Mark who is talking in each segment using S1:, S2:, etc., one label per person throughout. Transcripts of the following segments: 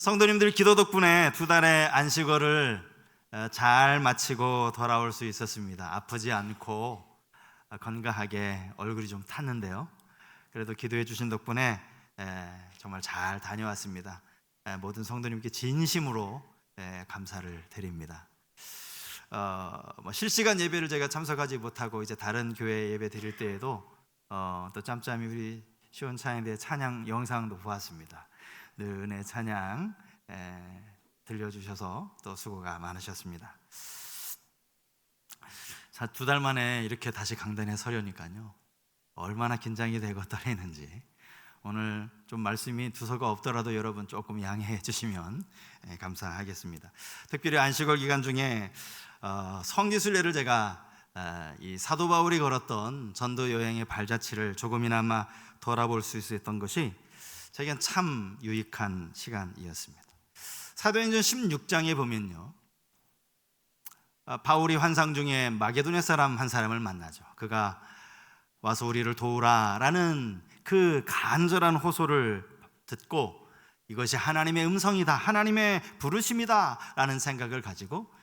S1: 성도님들 기도 덕분에 2달의 안식월을 잘 마치고 돌아올 수 있었습니다. 아프지 않고 건강하게 얼굴이 좀 탔는데요. 그래도 기도해 주신 덕분에 정말 잘 다녀왔습니다. 모든 성도님께 진심으로 감사를 드립니다. 실시간 예배를 제가 참석하지 못하고 이제 다른 교회 예배 드릴 때에도 또 짬짬이 우리 시온찬양대 찬양 영상도 보았습니다. 늘 은혜 찬양 들려주셔서 또 수고가 많으셨습니다. 자, 2달 만에 이렇게 다시 강단에 서려니까요, 얼마나 긴장이 되고 떨리는지. 오늘 좀 말씀이 두서가 없더라도 여러분 조금 양해해 주시면 감사하겠습니다. 특별히 안식월 기간 중에 성지순례를 제가 이 사도 바울이 걸었던 전도 여행의 발자취를 조금이나마 돌아볼 수 있었던 것이 제겐 참 유익한 시간이었습니다. 사도행전 16장에 보면요, 바울이 환상 중에 마게도냐 사람 한 사람을 만나죠. 그가 와서 우리를 도우라 라는 그 간절한 호소를 듣고 이것이 하나님의 음성이다, 하나님의 부르심이다 라는 생각을 가지고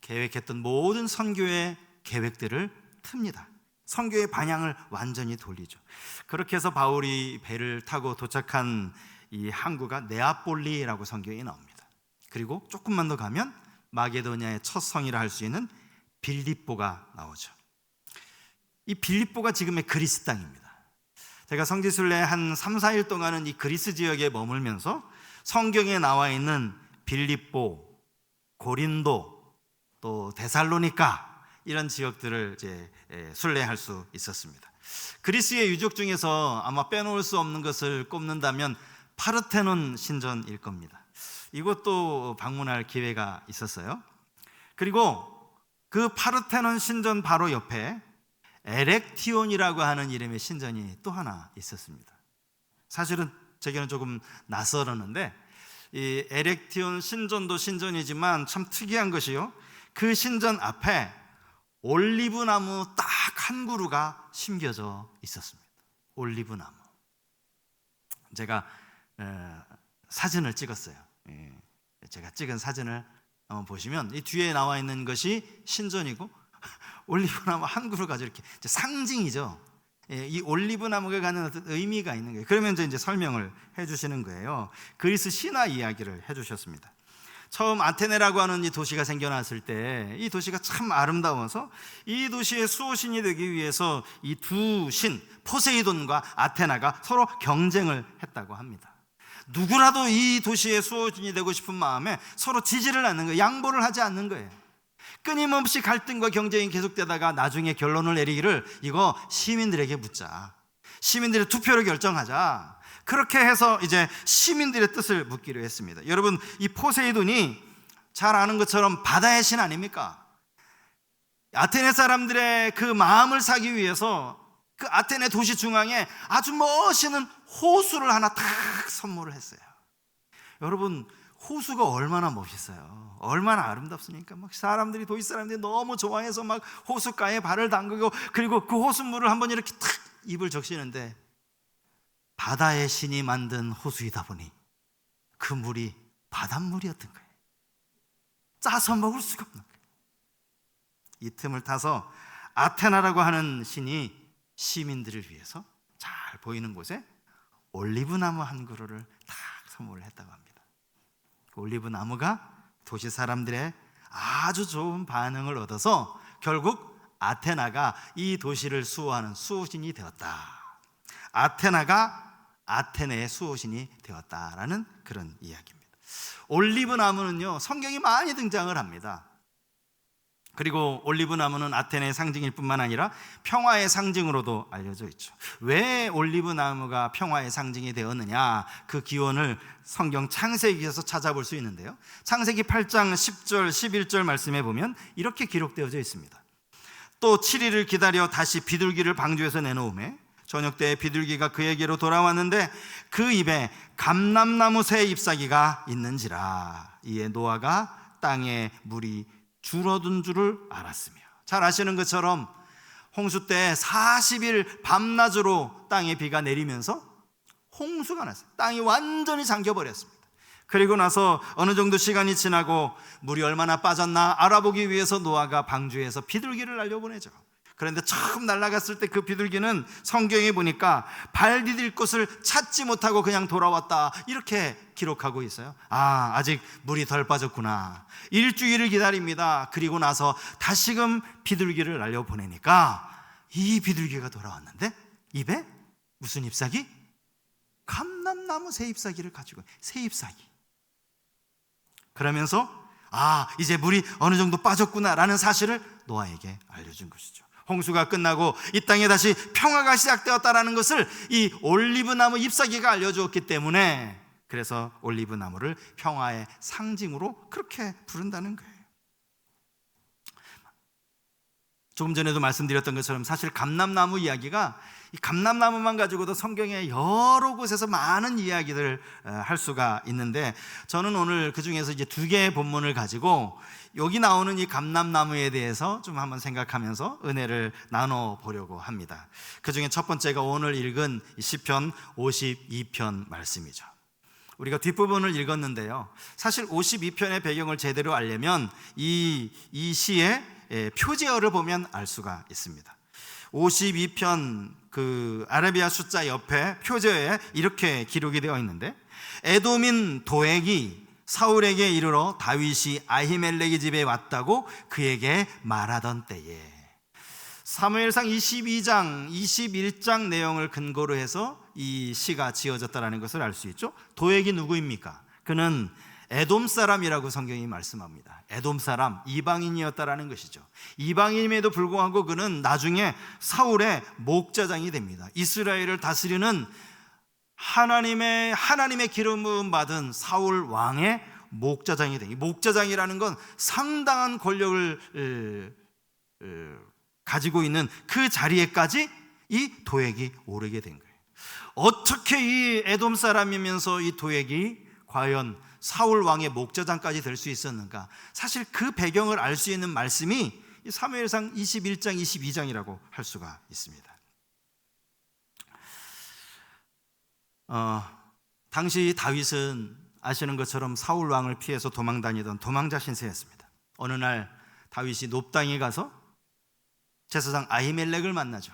S1: 계획했던 모든 선교의 계획들을 틉니다. 선교의 방향을 완전히 돌리죠. 그렇게 해서 바울이 배를 타고 도착한 이 항구가 네아폴리라고 성경에 나옵니다. 그리고 조금만 더 가면 마게도냐의 첫 성이라 할 수 있는 빌립보가 나오죠. 이 빌립보가 지금의 그리스 땅입니다. 제가 성지순례 한 3, 4일 동안은 이 그리스 지역에 머물면서 성경에 나와 있는 빌립보, 고린도, 또 데살로니가 이런 지역들을 이제 순례할 수 있었습니다. 그리스의 유적 중에서 아마 빼놓을 수 없는 것을 꼽는다면 파르테논 신전일 겁니다. 이것도 방문할 기회가 있었어요. 그리고 그 파르테논 신전 바로 옆에 에렉티온이라고 하는 이름의 신전이 또 하나 있었습니다. 사실은 제게는 조금 낯설었는데 이 에렉티온 신전도 신전이지만 참 특이한 것이요, 그 신전 앞에 올리브나무 딱 한 그루가 심겨져 있었습니다. 올리브나무. 제가 사진을 찍었어요. 제가 찍은 사진을 한번 보시면 이 뒤에 나와 있는 것이 신전이고 올리브나무 한 그루 가지고 이렇게 상징이죠. 이 올리브나무가 갖는 어떤 의미가 있는 거예요. 그러면서 이제 설명을 해주시는 거예요. 그리스 신화 이야기를 해주셨습니다. 처음 아테네라고 하는 이 도시가 생겨났을 때 이 도시가 참 아름다워서 이 도시의 수호신이 되기 위해서 이 두 신 포세이돈과 아테나가 서로 경쟁을 했다고 합니다. 누구라도 이 도시의 수호신이 되고 싶은 마음에 서로 지지를 않는 거예요. 양보를 하지 않는 거예요. 끊임없이 갈등과 경쟁이 계속되다가 나중에 결론을 내리기를 이거 시민들에게 묻자, 시민들의 투표로 결정하자. 그렇게 해서 이제 시민들의 뜻을 묻기로 했습니다. 여러분, 이 포세이돈이 잘 아는 것처럼 바다의 신 아닙니까? 아테네 사람들의 그 마음을 사기 위해서 그 아테네 도시 중앙에 아주 멋있는 호수를 하나 탁 선물을 했어요. 여러분, 호수가 얼마나 멋있어요. 얼마나 아름답습니까? 막 사람들이, 도시 사람들이 너무 좋아해서 막 호숫가에 발을 담그고, 그리고 그 호수물을 한번 이렇게 탁 입을 적시는데 바다의 신이 만든 호수이다 보니 그 물이 바닷물이었던 거예요. 짜서 먹을 수가 없는 거예요. 이 틈을 타서 아테나라고 하는 신이 시민들을 위해서 잘 보이는 곳에 올리브나무 한 그루를 탁 선물을 했다고 합니다. 그 올리브나무가 도시 사람들의 아주 좋은 반응을 얻어서 결국 아테나가 이 도시를 수호하는 수호신이 되었다. 아테나가 아테네의 수호신이 되었다라는 그런 이야기입니다. 올리브나무는요, 성경이 많이 등장을 합니다. 그리고 올리브나무는 아테네의 상징일 뿐만 아니라 평화의 상징으로도 알려져 있죠. 왜 올리브나무가 평화의 상징이 되었느냐, 그 기원을 성경 창세기에서 찾아볼 수 있는데요, 창세기 8장 10절 11절 말씀에 보면 이렇게 기록되어져 있습니다. 또 7일을 기다려 다시 비둘기를 방주에서 내놓으매 저녁 때에 비둘기가 그에게로 돌아왔는데 그 입에 감람나무 새 잎사귀가 있는지라. 이에 노아가 땅에 물이 줄어든 줄을 알았으며. 잘 아시는 것처럼 홍수 때 40일 밤낮으로 땅에 비가 내리면서 홍수가 났어요. 땅이 완전히 잠겨버렸습니다. 그리고 나서 어느 정도 시간이 지나고 물이 얼마나 빠졌나 알아보기 위해서 노아가 방주에서 비둘기를 날려보내죠. 그런데 처음 날아갔을 때 그 비둘기는 성경에 보니까 발 디딜 곳을 찾지 못하고 그냥 돌아왔다, 이렇게 기록하고 있어요. 아직 물이 덜 빠졌구나. 일주일을 기다립니다. 그리고 나서 다시금 비둘기를 날려보내니까 이 비둘기가 돌아왔는데 입에 무슨 잎사귀? 감람나무 새 잎사귀를 가지고, 새 잎사귀. 그러면서 이제 물이 어느 정도 빠졌구나라는 사실을 노아에게 알려준 것이죠. 홍수가 끝나고 이 땅에 다시 평화가 시작되었다라는 것을 이 올리브나무 잎사귀가 알려주었기 때문에, 그래서 올리브나무를 평화의 상징으로 그렇게 부른다는 거예요. 조금 전에도 말씀드렸던 것처럼 사실 감람나무 이야기가, 이 감람나무만 가지고도 성경에 여러 곳에서 많은 이야기들을 할 수가 있는데, 저는 오늘 그 중에서 이제 2개의 본문을 가지고 여기 나오는 이 감람나무에 대해서 좀 한번 생각하면서 은혜를 나눠 보려고 합니다. 그 중에 첫 번째가 오늘 읽은 시편 52편 말씀이죠. 우리가 뒷부분을 읽었는데요, 사실 52편의 배경을 제대로 알려면 이 시의 표제어를 보면 알 수가 있습니다. 52편 그 아라비아 숫자 옆에 표제어에 이렇게 기록이 되어 있는데, 에돔인 도액이 사울에게 이르러 다윗이 아히멜렉의 집에 왔다고 그에게 말하던 때에, 사무엘상 22장, 21장 내용을 근거로 해서 이 시가 지어졌다는 것을 알 수 있죠. 도액이 누구입니까? 그는 에돔 사람이라고 성경이 말씀합니다. 에돔 사람, 이방인이었다라는 것이죠. 이방인임에도 불구하고 그는 나중에 사울의 목자장이 됩니다. 이스라엘을 다스리는 하나님의 기름 부음 받은 사울 왕의 목자장이 됩니다. 목자장이라는 건 상당한 권력을 가지고 있는 그 자리에까지 이 도액이 오르게 된 거예요. 어떻게 이 에돔 사람이면서 이 도액이 과연 사울 왕의 목자장까지 될 수 있었는가? 사실 그 배경을 알 수 있는 말씀이 사무엘상 21장, 22장이라고 할 수가 있습니다. 당시 다윗은 아시는 것처럼 사울 왕을 피해서 도망 다니던 도망자 신세였습니다. 어느 날 다윗이 놉당에 가서 제사장 아히멜렉을 만나죠.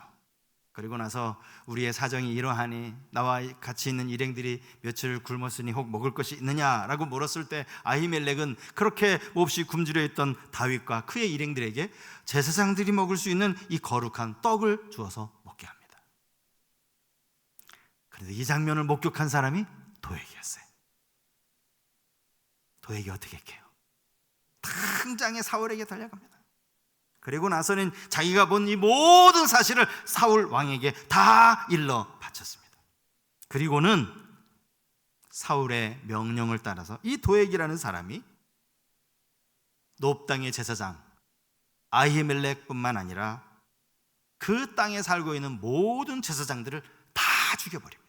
S1: 그리고 나서 우리의 사정이 이러하니 나와 같이 있는 일행들이 며칠 굶었으니 혹 먹을 것이 있느냐라고 물었을 때, 아히멜렉은 그렇게 몹시 굶주려 있던 다윗과 그의 일행들에게 제사장들이 먹을 수 있는 이 거룩한 떡을 주어서 먹게 합니다. 그런데 이 장면을 목격한 사람이 도액이었어요. 도액이 어떻게 해요? 당장에 사울에게 달려갑니다. 그리고 나서는 자기가 본 이 모든 사실을 사울 왕에게 다 일러 바쳤습니다. 그리고는 사울의 명령을 따라서 이 도액이라는 사람이 놉 땅의 제사장 아히멜렉뿐만 아니라 그 땅에 살고 있는 모든 제사장들을 다 죽여버립니다.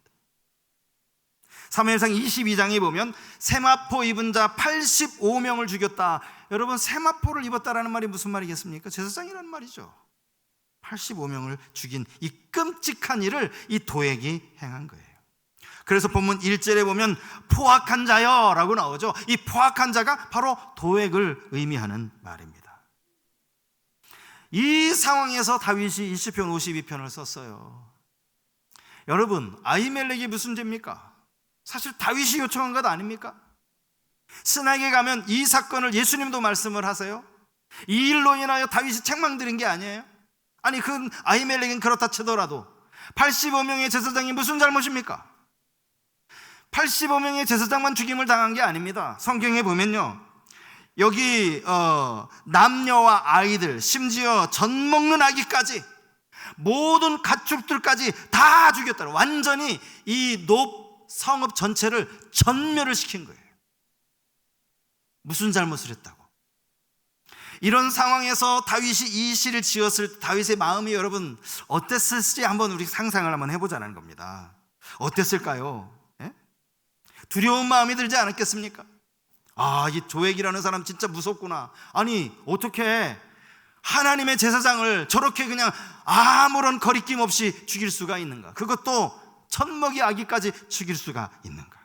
S1: 사무엘상 22장에 보면 세마포 입은 자 85명을 죽였다. 여러분, 세마포를 입었다라는 말이 무슨 말이겠습니까? 제사장이라는 말이죠. 85명을 죽인 이 끔찍한 일을 이 도액이 행한 거예요. 그래서 본문 1절에 보면 포악한 자여 라고 나오죠. 이 포악한 자가 바로 도액을 의미하는 말입니다. 이 상황에서 다윗이 이 시편 52편을 썼어요. 여러분, 아히멜렉이 무슨 죄입니까? 사실 다윗이 요청한 것 아닙니까? 신학에 가면 이 사건을 예수님도 말씀을 하세요. 이 일로 인하여 다윗이 책망드린 게 아니에요. 아니, 그 아히멜렉은 그렇다 치더라도 85명의 제사장이 무슨 잘못입니까? 85명의 제사장만 죽임을 당한 게 아닙니다. 성경에 보면요, 여기 남녀와 아이들, 심지어 젖 먹는 아기까지, 모든 가축들까지 다 죽였다. 완전히 이 놉 성읍 전체를 전멸을 시킨 거예요. 무슨 잘못을 했다고? 이런 상황에서 다윗이 이 시를 지었을 때 다윗의 마음이 여러분 어땠을지 한번 우리 상상을 한번 해보자는 겁니다. 어땠을까요? 예? 두려운 마음이 들지 않았겠습니까? 이 도액이라는 사람 진짜 무섭구나. 아니, 어떻게 하나님의 제사장을 저렇게 그냥 아무런 거리낌 없이 죽일 수가 있는가? 그것도 젖먹이 아기까지 죽일 수가 있는가?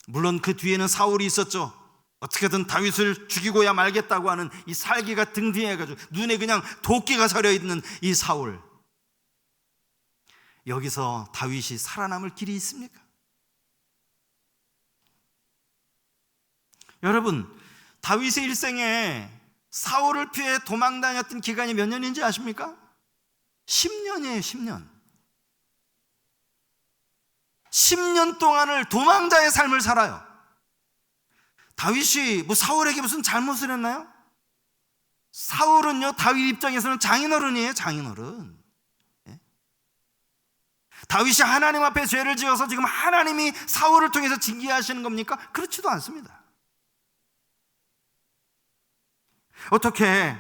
S1: 물론 그 뒤에는 사울이 있었죠. 어떻게든 다윗을 죽이고야 말겠다고 하는 이 살기가 등 뒤에 해가지고 눈에 그냥 도끼가 서려 있는 이 사울. 여기서 다윗이 살아남을 길이 있습니까? 여러분, 다윗의 일생에 사울을 피해 도망다녔던 기간이 몇 년인지 아십니까? 10년이에요. 10년. 10년 동안을 도망자의 삶을 살아요. 다윗이 뭐 사울에게 무슨 잘못을 했나요? 사울은요, 다윗 입장에서는 장인어른이에요. 장인어른. 예? 다윗이 하나님 앞에 죄를 지어서 지금 하나님이 사울을 통해서 징계하시는 겁니까? 그렇지도 않습니다. 어떻게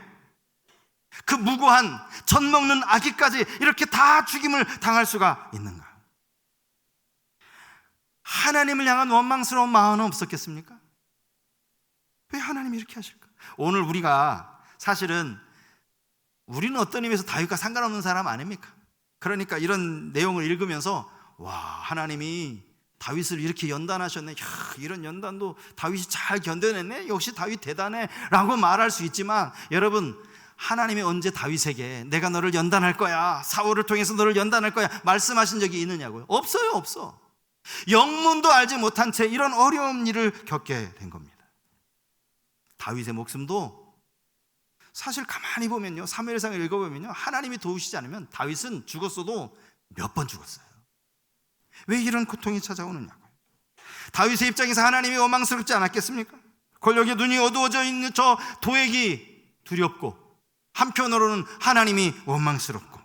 S1: 그 무고한 젖 먹는 아기까지 이렇게 다 죽임을 당할 수가 있는가? 하나님을 향한 원망스러운 마음은 없었겠습니까? 왜 하나님이 이렇게 하실까? 오늘 우리가 사실은 우리는 어떤 의미에서 다윗과 상관없는 사람 아닙니까? 그러니까 이런 내용을 읽으면서 와, 하나님이 다윗을 이렇게 연단하셨네. 야, 이런 연단도 다윗이 잘 견뎌냈네. 역시 다윗 대단해 라고 말할 수 있지만, 여러분, 하나님이 언제 다윗에게 내가 너를 연단할 거야, 사울을 통해서 너를 연단할 거야 말씀하신 적이 있느냐고요? 없어요. 없어. 영문도 알지 못한 채 이런 어려운 일을 겪게 된 겁니다. 다윗의 목숨도 사실 가만히 보면요, 사무엘상을 읽어보면요, 하나님이 도우시지 않으면 다윗은 죽었어도 몇 번 죽었어요. 왜 이런 고통이 찾아오느냐고요. 다윗의 입장에서 하나님이 원망스럽지 않았겠습니까? 권력의 눈이 어두워져 있는 저 도액이 두렵고, 한편으로는 하나님이 원망스럽고,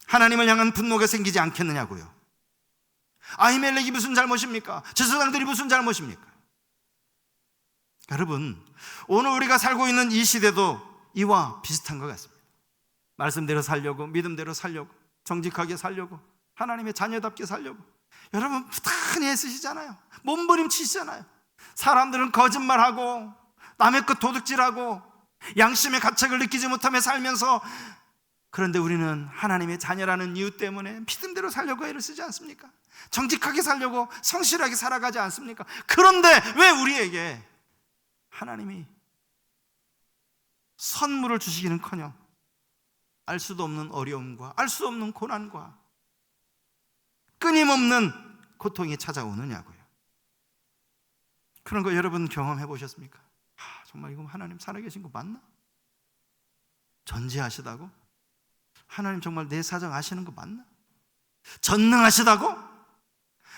S1: 하나님을 향한 분노가 생기지 않겠느냐고요. 아히멜렉이 무슨 잘못입니까? 제사장들이 무슨 잘못입니까? 여러분, 오늘 우리가 살고 있는 이 시대도 이와 비슷한 것 같습니다. 말씀대로 살려고, 믿음대로 살려고, 정직하게 살려고, 하나님의 자녀답게 살려고 여러분 부단히 애쓰시잖아요. 몸부림치시잖아요. 사람들은 거짓말하고 남의 것 도둑질하고 양심의 가책을 느끼지 못하며 살면서, 그런데 우리는 하나님의 자녀라는 이유 때문에 믿음대로 살려고 애를 쓰지 않습니까? 정직하게 살려고 성실하게 살아가지 않습니까? 그런데 왜 우리에게 하나님이 선물을 주시기는커녕 알 수도 없는 어려움과 알 수 없는 고난과 끊임없는 고통이 찾아오느냐고요. 그런 거 여러분 경험해 보셨습니까? 정말 이거 하나님 살아계신 거 맞나? 전지하시다고? 하나님 정말 내 사정 아시는 거 맞나? 전능하시다고?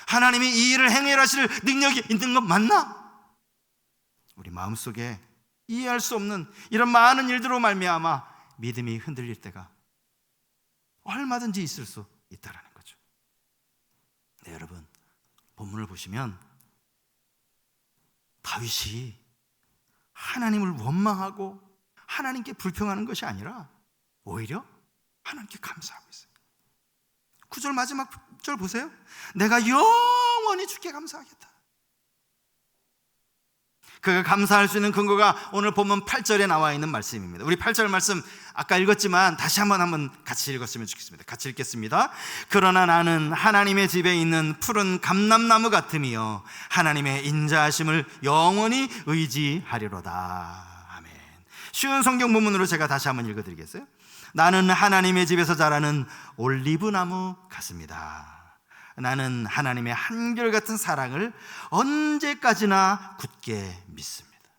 S1: 하나님이 이 일을 행해하실 능력이 있는 거 맞나? 우리 마음속에 이해할 수 없는 이런 많은 일들로 말미암아 믿음이 흔들릴 때가 얼마든지 있을 수 있다라는 거죠. 네, 여러분, 본문을 보시면 다윗이 하나님을 원망하고 하나님께 불평하는 것이 아니라 오히려 하나님께 감사하고 있어요. 9절 마지막 절 보세요. 내가 영원히 주께 감사하겠다. 그가 감사할 수 있는 근거가 오늘 본문 8절에 나와 있는 말씀입니다. 우리 8절 말씀 아까 읽었지만 다시 한번 같이 읽었으면 좋겠습니다. 같이 읽겠습니다. 그러나 나는 하나님의 집에 있는 푸른 감람나무 같으며 하나님의 인자하심을 영원히 의지하리로다. 아멘. 쉬운 성경 본문으로 제가 다시 한번 읽어드리겠어요? 나는 하나님의 집에서 자라는 올리브나무 같습니다. 나는 하나님의 한결같은 사랑을 언제까지나 굳게 믿습니다.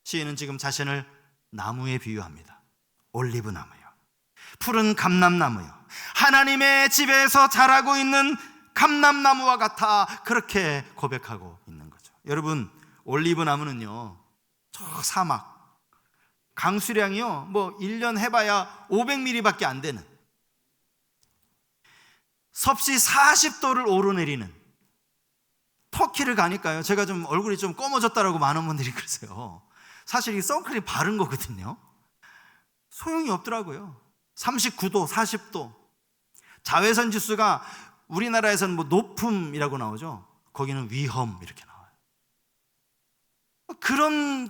S1: 시인은 지금 자신을 나무에 비유합니다. 올리브나무요, 푸른 감람나무요, 하나님의 집에서 자라고 있는 감람나무와 같아, 그렇게 고백하고 있는 거죠. 여러분, 올리브나무는요, 저 사막 강수량이요, 뭐 1년 해봐야 500ml밖에 안 되는, 섭씨 40도를 오르내리는, 터키를 가니까요, 제가 좀 얼굴이 좀 검어졌다라고 많은 분들이 그러세요. 사실 이 선크림 바른 거거든요. 소용이 없더라고요. 39도, 40도. 자외선 지수가 우리나라에서는 뭐 높음이라고 나오죠. 거기는 위험 이렇게 나와요. 그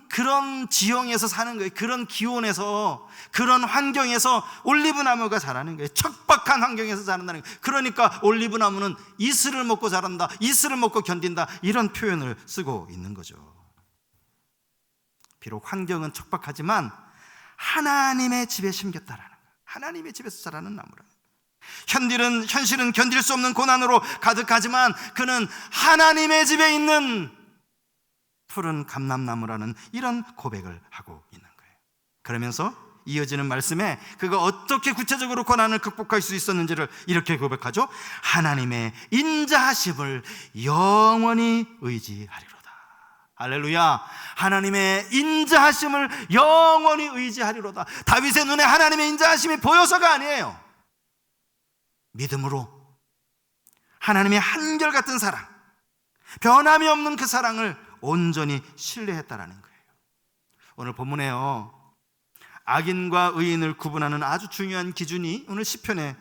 S1: 그런 지형에서 사는 거예요. 그런 기온에서, 그런 환경에서 올리브 나무가 자라는 거예요. 척박한 환경에서 자란다는 거예요. 그러니까 올리브 나무는 이슬을 먹고 자란다, 이슬을 먹고 견딘다, 이런 표현을 쓰고 있는 거죠. 비록 환경은 척박하지만 하나님의 집에 심겼다라는 거예요. 하나님의 집에서 자라는 나무라. 현실은 견딜 수 없는 고난으로 가득하지만 그는 하나님의 집에 있는 푸른 감람나무라는 이런 고백을 하고 있는 거예요. 그러면서 이어지는 말씀에 그가 어떻게 구체적으로 고난을 극복할 수 있었는지를 이렇게 고백하죠. 하나님의 인자하심을 영원히 의지하리로다. 할렐루야. 하나님의 인자하심을 영원히 의지하리로다. 다윗의 눈에 하나님의 인자하심이 보여서가 아니에요. 믿음으로 하나님의 한결같은 사랑, 변함이 없는 그 사랑을 온전히 신뢰했다라는 거예요. 오늘 본문에요, 악인과 의인을 구분하는 아주 중요한 기준이 오늘 시편에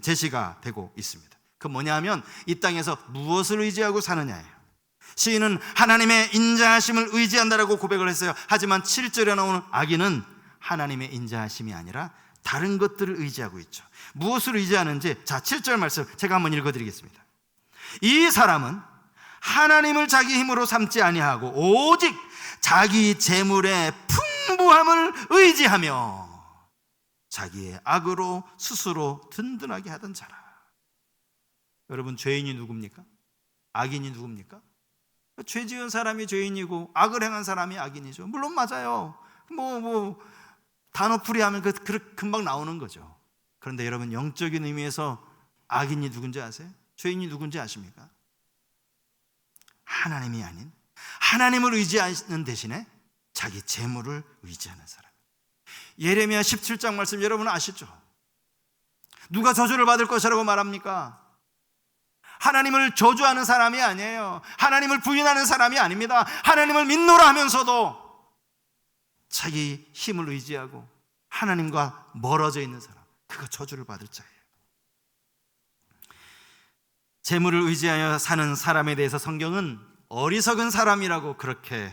S1: 제시가 되고 있습니다. 그 뭐냐면 이 땅에서 무엇을 의지하고 사느냐예요. 시인은 하나님의 인자하심을 의지한다라고 고백을 했어요. 하지만 7절에 나오는 악인은 하나님의 인자하심이 아니라 다른 것들을 의지하고 있죠. 무엇을 의지하는지, 자, 7절 말씀 제가 한번 읽어드리겠습니다. 이 사람은 하나님을 자기 힘으로 삼지 아니하고 오직 자기 재물의 풍부함을 의지하며 자기의 악으로 스스로 든든하게 하던 자라. 여러분, 죄인이 누굽니까? 악인이 누굽니까? 죄 지은 사람이 죄인이고 악을 행한 사람이 악인이죠. 물론 맞아요. 단어풀이 하면 금방 나오는 거죠. 그런데 여러분, 영적인 의미에서 악인이 누군지 아세요? 죄인이 누군지 아십니까? 하나님이 아닌 하나님을 의지하는 대신에 자기 재물을 의지하는 사람. 예레미야 17장 말씀 여러분 아시죠? 누가 저주를 받을 것이라고 말합니까? 하나님을 저주하는 사람이 아니에요. 하나님을 부인하는 사람이 아닙니다. 하나님을 믿노라 하면서도 자기 힘을 의지하고 하나님과 멀어져 있는 사람, 그가 저주를 받을 자예요. 재물을 의지하여 사는 사람에 대해서 성경은 어리석은 사람이라고 그렇게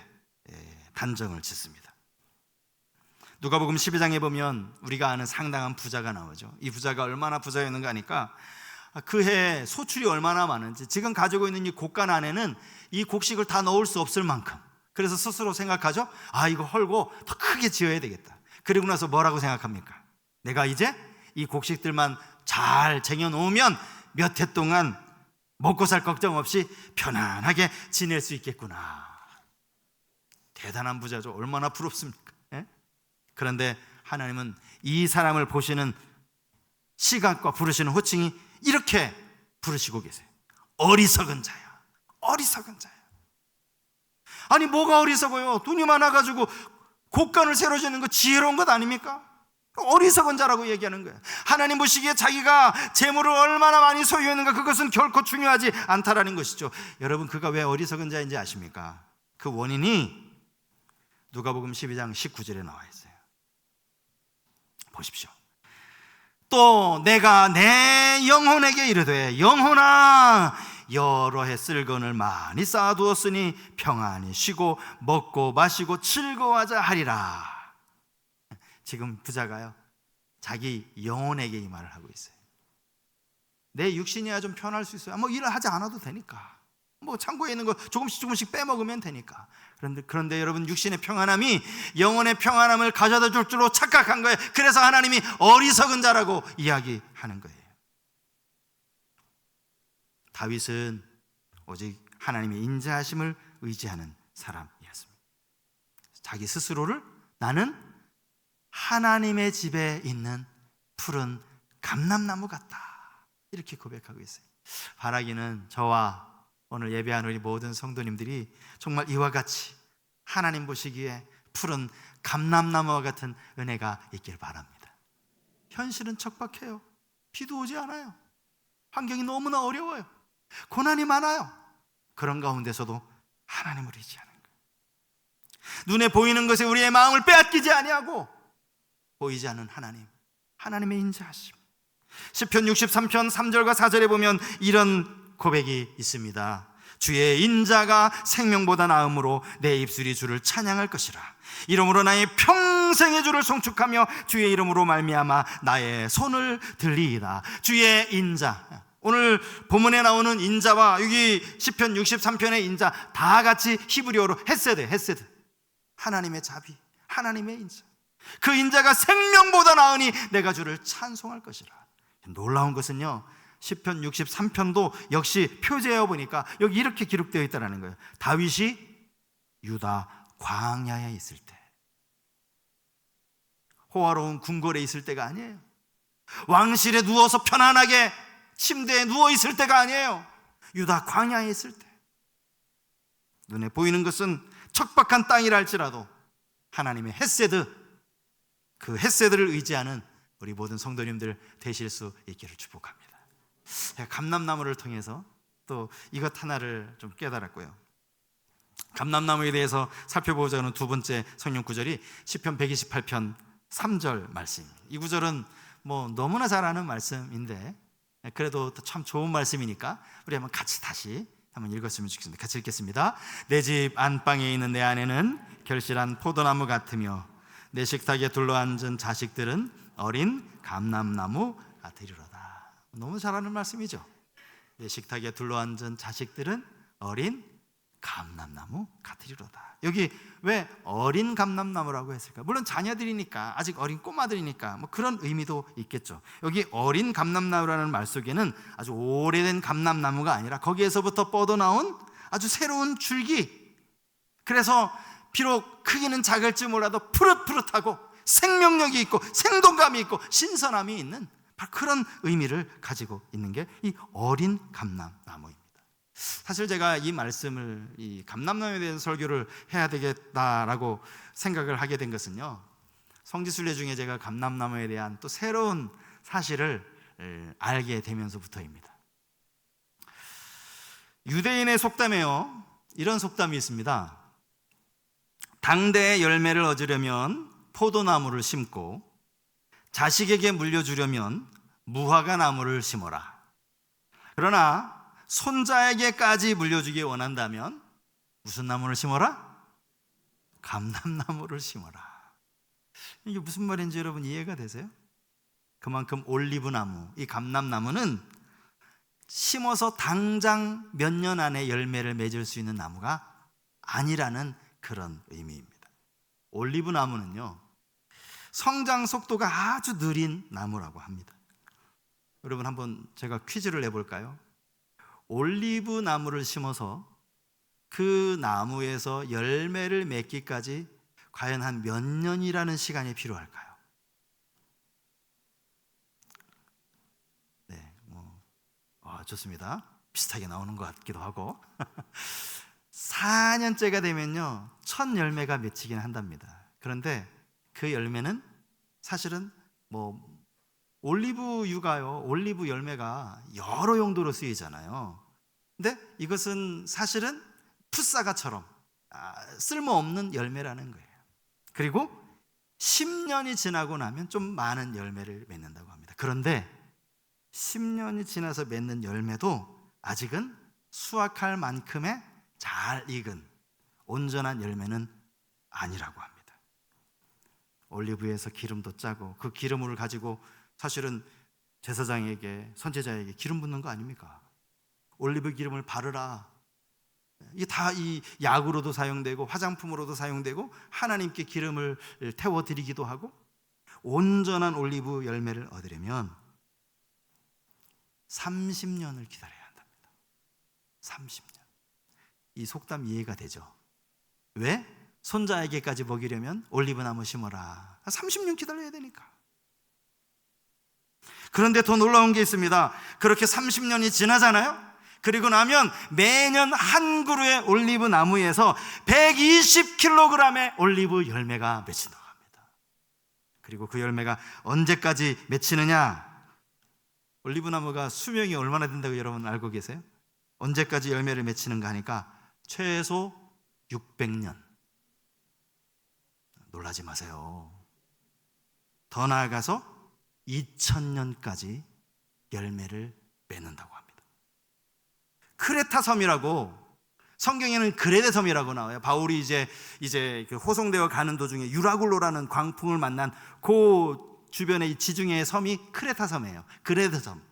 S1: 단정을 짓습니다. 누가복음 12장에 보면 우리가 아는 상당한 부자가 나오죠. 이 부자가 얼마나 부자였는가 하니까 그 해 소출이 얼마나 많은지, 지금 가지고 있는 이 곡간 안에는 이 곡식을 다 넣을 수 없을 만큼, 그래서 스스로 생각하죠. 이거 헐고 더 크게 지어야 되겠다. 그리고 나서 뭐라고 생각합니까? 내가 이제 이 곡식들만 잘 쟁여놓으면 몇 해 동안 먹고 살 걱정 없이 편안하게 지낼 수 있겠구나. 대단한 부자죠. 얼마나 부럽습니까? 예? 그런데 하나님은 이 사람을 보시는 시각과 부르시는 호칭이 이렇게 부르시고 계세요. 어리석은 자야. 어리석은 자야. 아니, 뭐가 어리석어요? 돈이 많아가지고 곡간을 새로 짓는 거 지혜로운 것 아닙니까? 어리석은 자라고 얘기하는 거예요. 하나님 보시기에 자기가 재물을 얼마나 많이 소유했는가, 그것은 결코 중요하지 않다라는 것이죠. 여러분, 그가 왜 어리석은 자인지 아십니까? 그 원인이 누가복음 12장 19절에 나와 있어요. 보십시오. 또 내가 내 영혼에게 이르되, 영혼아, 여러 해 쓸건을 많이 쌓아두었으니 평안히 쉬고 먹고 마시고 즐거워하자 하리라. 지금 부자가요, 자기 영혼에게 이 말을 하고 있어요. 내 육신이야 좀 편할 수 있어요. 일을 하지 않아도 되니까, 창고에 있는 거 조금씩 빼먹으면 되니까. 그런데 여러분, 육신의 평안함이 영혼의 평안함을 가져다 줄 줄로 착각한 거예요. 그래서 하나님이 어리석은 자라고 이야기하는 거예요. 다윗은 오직 하나님의 인자하심을 의지하는 사람이었습니다. 자기 스스로를 나는 하나님의 집에 있는 푸른 감람나무 같다, 이렇게 고백하고 있어요. 바라기는 저와 오늘 예배한 우리 모든 성도님들이 정말 이와 같이 하나님 보시기에 푸른 감람나무와 같은 은혜가 있길 바랍니다. 현실은 척박해요. 비도 오지 않아요. 환경이 너무나 어려워요. 고난이 많아요. 그런 가운데서도 하나님을 의지하는 거예요. 눈에 보이는 것에 우리의 마음을 빼앗기지 아니하고 보이지 않는 하나님, 하나님의 인자하심. 시편 63편 3절과 4절에 보면 이런 고백이 있습니다. 주의 인자가 생명보다 나음으로 내 입술이 주를 찬양할 것이라. 이러므로 나의 평생의 주를 송축하며 주의 이름으로 말미암아 나의 손을 들리이다. 주의 인자, 오늘 본문에 나오는 인자와 여기 시편 63편의 인자 다 같이 히브리어로 헤세드, 하나님의 자비, 하나님의 인자. 그 인자가 생명보다 나으니 내가 주를 찬송할 것이라. 놀라운 것은요, 시편 63편도 역시 표제해 보니까 여기 이렇게 기록되어 있다는 거예요. 다윗이 유다 광야에 있을 때, 호화로운 궁궐에 있을 때가 아니에요. 왕실에 누워서 편안하게 침대에 누워 있을 때가 아니에요. 유다 광야에 있을 때, 눈에 보이는 것은 척박한 땅이라 할지라도 하나님의 헤세드, 그 헤세드를 의지하는 우리 모든 성도님들 되실 수 있기를 축복합니다. 제가 감람나무를 통해서 또 이것 하나를 좀 깨달았고요. 감람나무에 대해서 살펴보고자 하는 두 번째 성경 구절이 시편 128편 3절 말씀. 이 구절은 뭐 너무나 잘 아는 말씀인데 그래도 참 좋은 말씀이니까 우리 한번 같이 다시 한번 읽었으면 좋겠습니다. 같이 읽겠습니다. 내 집 안방에 있는 내 아내는 결실한 포도나무 같으며 내 식탁에 둘러앉은 자식들은 어린 감람나무 같으리로다. 너무 잘 아는 말씀이죠. 내 식탁에 둘러앉은 자식들은 어린 감람나무 같으리로다. 여기 왜 어린 감람나무라고 했을까? 물론 자녀들이니까, 아직 어린 꼬마들이니까 뭐 그런 의미도 있겠죠. 여기 어린 감람나무라는 말 속에는 아주 오래된 감람나무가 아니라 거기에서부터 뻗어나온 아주 새로운 줄기, 그래서 비록 크기는 작을지 몰라도 푸릇푸릇하고 생명력이 있고 생동감이 있고 신선함이 있는 바로 그런 의미를 가지고 있는 게 이 어린 감람나무입니다. 사실 제가 이 말씀을, 이 감람나무에 대한 설교를 해야 되겠다라고 생각을 하게 된 것은요, 성지순례 중에 제가 감람나무에 대한 또 새로운 사실을 알게 되면서부터입니다. 유대인의 속담에요, 이런 속담이 있습니다. 당대의 열매를 얻으려면 포도나무를 심고 자식에게 물려주려면 무화과 나무를 심어라. 그러나 손자에게까지 물려주기 원한다면 무슨 나무를 심어라? 감람나무를 심어라. 이게 무슨 말인지 여러분 이해가 되세요? 그만큼 올리브나무, 이 감람나무는 심어서 당장 몇 년 안에 열매를 맺을 수 있는 나무가 아니라는 그런 의미입니다. 올리브나무는요, 성장 속도가 아주 느린 나무라고 합니다. 여러분 한번 제가 퀴즈를 내볼까요? 올리브 나무를 심어서 그 나무에서 열매를 맺기까지 과연 한 몇 년이라는 시간이 필요할까요? 네, 좋습니다. 비슷하게 나오는 것 같기도 하고 4년째가 되면요, 첫 열매가 맺히긴 한답니다. 그런데 그 열매는 사실은 올리브유가요, 올리브 열매가 여러 용도로 쓰이잖아요. 근데 이것은 사실은 풋사과처럼 쓸모없는 열매라는 거예요. 그리고 10년이 지나고 나면 좀 많은 열매를 맺는다고 합니다. 그런데 10년이 지나서 맺는 열매도 아직은 수확할 만큼의 잘 익은 온전한 열매는 아니라고 합니다. 올리브유에서 기름도 짜고 그 기름을 가지고 사실은 제사장에게, 선지자에게 기름 붓는 거 아닙니까? 올리브 기름을 바르라. 이게 다 이 약으로도 사용되고 화장품으로도 사용되고 하나님께 기름을 태워드리기도 하고, 온전한 올리브 열매를 얻으려면 30년을 기다려야 한답니다. 30년. 이 속담 이해가 되죠? 왜? 손자에게까지 먹이려면 올리브나무 심어라. 30년 기다려야 되니까. 그런데 더 놀라운 게 있습니다. 그렇게 30년이 지나잖아요. 그리고 나면 매년 한 그루의 올리브 나무에서 120kg의 올리브 열매가 맺힌다고 합니다. 그리고 그 열매가 언제까지 맺히느냐? 올리브 나무가 수명이 얼마나 된다고 여러분 알고 계세요? 언제까지 열매를 맺히는가 하니까 최소 600년. 놀라지 마세요. 더 나아가서 2000년까지 열매를 맺는다고 합니다. 크레타 섬이라고 성경에는 그레데 섬이라고 나와요. 바울이 이제 그 호송되어 가는 도중에 유라굴로라는 광풍을 만난 그 주변의 이 지중해의 섬이 크레타 섬이에요. 그레데 섬.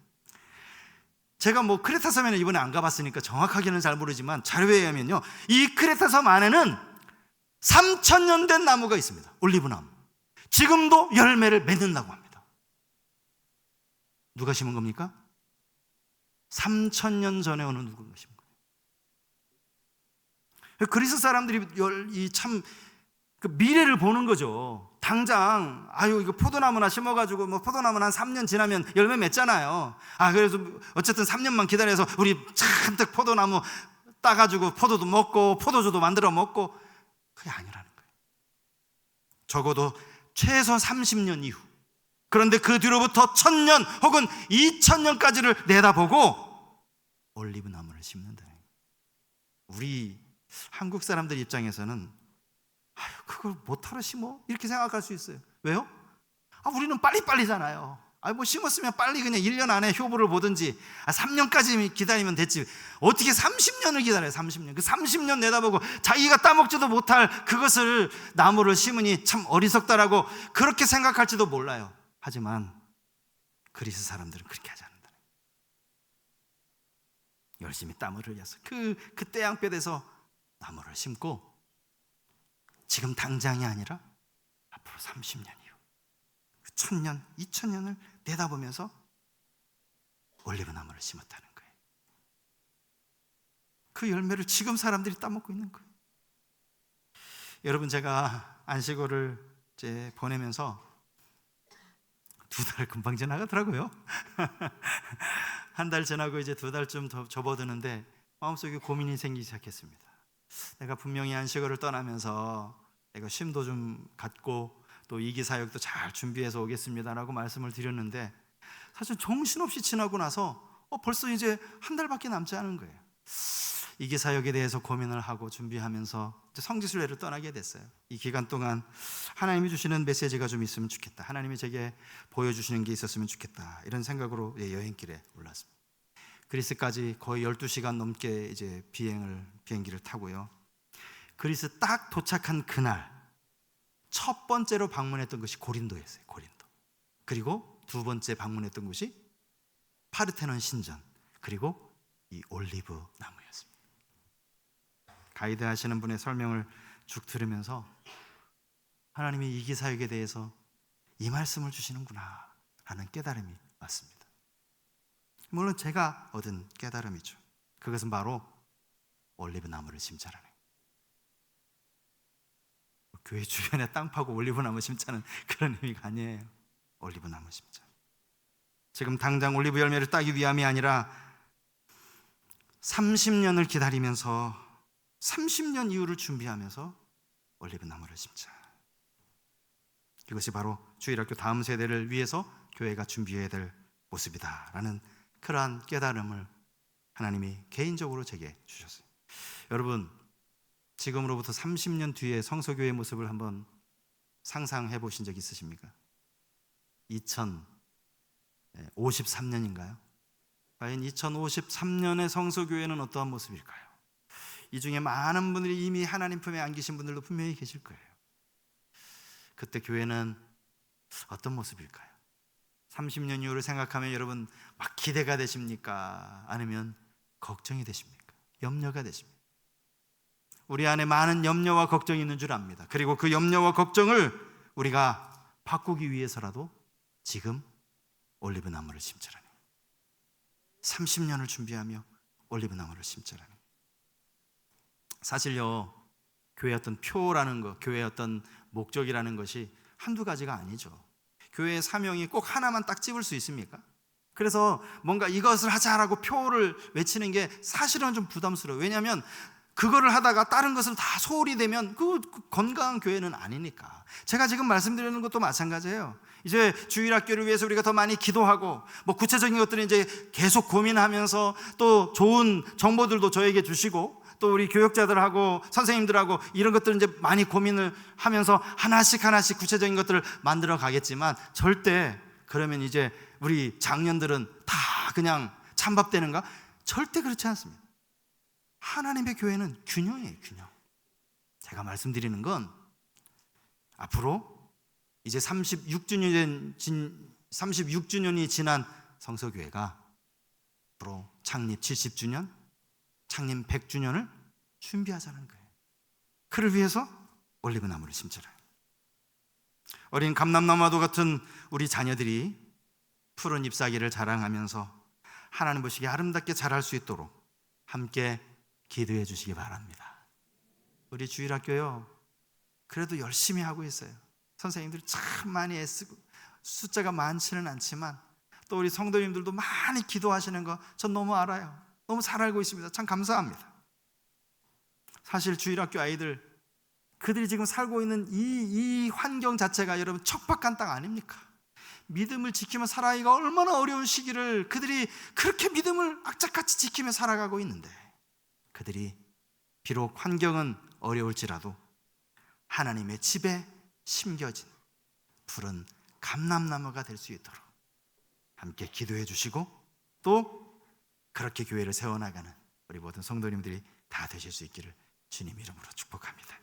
S1: 제가 뭐 크레타 섬에는 이번에 안 가봤으니까 정확하게는 잘 모르지만 자료에 의하면요, 이 크레타 섬 안에는 3,000년 된 나무가 있습니다. 올리브나무. 지금도 열매를 맺는다고 합니다. 누가 심은 겁니까? 3,000년 전에 어느 누군가 심은 거예요. 그리스 사람들이 참 그 미래를 보는 거죠. 당장 이거 포도나무나 심어가지고 뭐 포도나무는 한 3년 지나면 열매 맺잖아요. 그래서 어쨌든 3년만 기다려서 우리 잔뜩 포도나무 따가지고 포도도 먹고 포도주도 만들어 먹고, 그게 아니라는 거예요. 적어도 최소 30년 이후, 그런데 그 뒤로부터 1,000년 혹은 2,000년까지를 내다보고 올리브 나무를 심는다. 우리 한국 사람들 입장에서는 그걸 못하러 심어? 이렇게 생각할 수 있어요. 왜요? 우리는 빨리빨리잖아요. 뭐 심었으면 빨리 그냥 1년 안에 효부를 보든지 3년까지 기다리면 됐지. 어떻게 30년을 기다려요? 30년. 그 30년 내다보고 자기가 따먹지도 못할 그것을 나무를 심으니 참 어리석다라고 그렇게 생각할지도 몰라요. 하지만 그리스 사람들은 그렇게 하지 않는다. 열심히 땀을 흘려서 그 태양볕에서 나무를 심고, 지금 당장이 아니라 앞으로 30년 이후 1,000년, 2,000년을 내다보면서 올리브 나무를 심었다는 거예요. 그 열매를 지금 사람들이 따먹고 있는 거예요. 여러분, 제가 안식월을 이제 보내면서 2달 금방 지나가더라고요. 한 달 지나고 이제 2달쯤 더 접어드는데 마음속에 고민이 생기기 시작했습니다. 내가 분명히 안식월을 떠나면서 내가 쉼도 좀 갖고 또 이기 사역도 잘 준비해서 오겠습니다라고 말씀을 드렸는데, 사실 정신없이 지나고 나서 벌써 이제 한 달밖에 남지 않은 거예요. 이기 사역에 대해서 고민을 하고 준비하면서 이제 성지순례를 떠나게 됐어요. 이 기간 동안 하나님이 주시는 메시지가 좀 있으면 좋겠다, 하나님이 제게 보여주시는 게 있었으면 좋겠다, 이런 생각으로 여행길에 올랐습니다. 그리스까지 거의 12시간 넘게 이제 비행기를 타고요. 그리스 딱 도착한 그날 첫 번째로 방문했던 것이 고린도였어요. 고린도. 그리고 두 번째 방문했던 곳이 파르테논 신전, 그리고 이 올리브 나무였습니다. 가이드 하시는 분의 설명을 쭉 들으면서 하나님이 이기 사역에 대해서 이 말씀을 주시는구나 하는 깨달음이 왔습니다. 물론 제가 얻은 깨달음이죠. 그것은 바로 올리브 나무를 심자라는 거예요. 교회 주변에 땅 파고 올리브 나무 심자는 그런 의미가 아니에요. 올리브 나무 심자. 지금 당장 올리브 열매를 따기 위함이 아니라 30년을 기다리면서 30년 이후를 준비하면서 올리브 나무를 심자. 이것이 바로 주일학교 다음 세대를 위해서 교회가 준비해야 될 모습이다라는 그러한 깨달음을 하나님이 개인적으로 제게 주셨어요. 여러분, 지금으로부터 30년 뒤에 성서교회의 모습을 한번 상상해 보신 적 있으십니까? 2053년인가요? 과연 2053년의 성서교회는 어떠한 모습일까요? 이 중에 많은 분들이 이미 하나님 품에 안기신 분들도 분명히 계실 거예요. 그때 교회는 어떤 모습일까요? 30년 이후를 생각하면 여러분 막 기대가 되십니까? 아니면 걱정이 되십니까? 염려가 되십니까? 우리 안에 많은 염려와 걱정이 있는 줄 압니다. 그리고 그 염려와 걱정을 우리가 바꾸기 위해서라도 지금 올리브 나무를 심자라니, 30년을 준비하며 올리브 나무를 심자라니. 사실요, 교회의 어떤 표라는 것, 교회의 어떤 목적이라는 것이 한두 가지가 아니죠. 교회의 사명이 꼭 하나만 딱 집을 수 있습니까? 그래서 뭔가 이것을 하자라고 표를 외치는 게 사실은 좀 부담스러워요. 왜냐하면 그거를 하다가 다른 것을 다 소홀히 되면 그 건강한 교회는 아니니까. 제가 지금 말씀드리는 것도 마찬가지예요. 이제 주일학교를 위해서 우리가 더 많이 기도하고 뭐 구체적인 것들은 이제 계속 고민하면서 또 좋은 정보들도 저에게 주시고 또 우리 교육자들하고 선생님들하고 이런 것들을 이제 많이 고민을 하면서 하나씩 구체적인 것들을 만들어 가겠지만, 절대 그러면 이제 우리 장년들은 다 그냥 찬밥되는가? 절대 그렇지 않습니다. 하나님의 교회는 균형이에요, 균형. 제가 말씀드리는 건 앞으로 이제 36주년이 지난 성서교회가 앞으로 창립 70주년, 창립 100주년을 준비하자는 거예요. 그를 위해서 올리브나무를 심잖아요. 어린 감람나무와도 같은 우리 자녀들이 푸른 잎사귀를 자랑하면서 하나님 보시기에 아름답게 자랄 수 있도록 함께 기도해 주시기 바랍니다. 우리 주일학교요, 그래도 열심히 하고 있어요. 선생님들이 참 많이 애쓰고 숫자가 많지는 않지만 또 우리 성도님들도 많이 기도하시는 거 전 너무 알아요. 너무 잘 알고 있습니다. 참 감사합니다. 사실 주일학교 아이들, 그들이 지금 살고 있는 이 환경 자체가 여러분 척박한 땅 아닙니까? 믿음을 지키며 살아가기가 얼마나 어려운 시기를 그들이 그렇게 믿음을 악착같이 지키며 살아가고 있는데, 그들이 비록 환경은 어려울지라도 하나님의 집에 심겨진 푸른 감람나무가 될 수 있도록 함께 기도해 주시고 또 그렇게 교회를 세워나가는 우리 모든 성도님들이 다 되실 수 있기를 주님 이름으로 축복합니다.